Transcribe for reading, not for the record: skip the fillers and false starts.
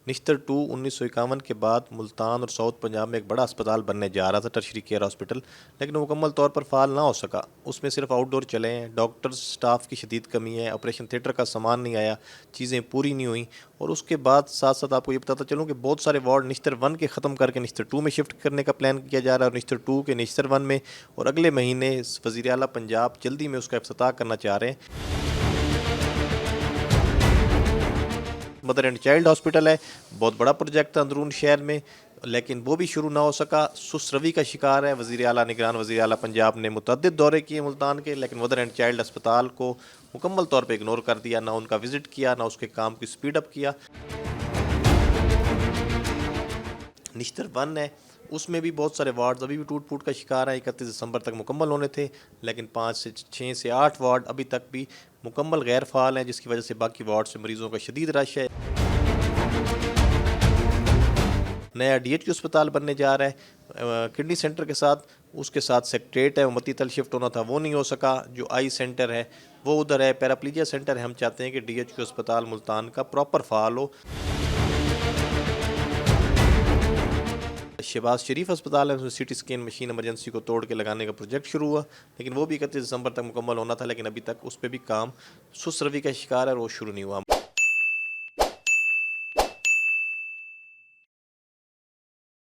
निश्तर 2 1951 के बाद मुल्तान और साउथ पंजाब में एक बड़ा अस्पताल बनने जा रहा था, टर्शरी केयर हॉस्पिटल, लेकिन वो मुकम्मल तौर पर फाल ना हो सका। उसमें सिर्फ आउटडोर चले हैं, डॉक्टर्स स्टाफ की शदीद कमी है, ऑपरेशन थिएटर का सामान नहीं आया, चीज़ें पूरी नहीं हुई। और उसके बाद साथ साथ आपको ये बताता चलूँ कि बहुत सारे वार्ड निश्तर 1 के ख़त्म करके निश्तर 2 में शिफ्ट करने का प्लान किया जा रहा है और निश्तर 2 के निश्तर 1 में, और अगले महीने वज़ीर आला पंजाब जल्दी में उसका इफ्तिताह करना चाह रहे हैं। मदर एंड चाइल्ड हॉस्पिटल है, बहुत बड़ा प्रोजेक्ट था अंदरून शहर में, लेकिन वो भी शुरू ना हो सका। सुस्त रवि का शिकार है वज़ीर आला निगरान वज़ीर आला पंजाब ने मुतअद्दिद दौरे किए मुल्तान के, लेकिन मदर एंड चाइल्ड अस्पताल को मुकम्मल तौर पे इग्नोर कर दिया, ना उनका विज़िट किया, ना उसके काम की स्पीड अप किया। निश्तर 1 है, उसमें भी बहुत सारे वार्ड्स अभी भी टूट फूट का शिकार हैं। 31 दिसंबर तक मुकम्मल होने थे, लेकिन 6 से 8 वार्ड अभी तक भी मुकम्मल गैर फ़ाल हैं, जिसकी वजह से बाकी वार्ड से मरीज़ों का शदीद रश है। नया DHQ अस्पताल बनने जा रहा है किडनी सेंटर के साथ, उसके साथ सेक्रेटरीट है, वो मती तल शिफ्ट होना था, वो नहीं हो सका। जो आई सेंटर है वो उधर है, पैराप्लीजिया सेंटर है। हम चाहते हैं कि DHQ अस्पताल मुल्तान का प्रॉपर फ़ाल हो। शहबाज शरीफ अस्पताल है, उसमें CT स्कैन मशीन इमरजेंसी को तोड़ के लगाने का प्रोजेक्ट शुरू हुआ, लेकिन वो भी 31 दिसंबर तक मुकम्मल होना था, लेकिन अभी तक उस पर भी काम सुस्त रवि का शिकार है और वो शुरू नहीं हुआ।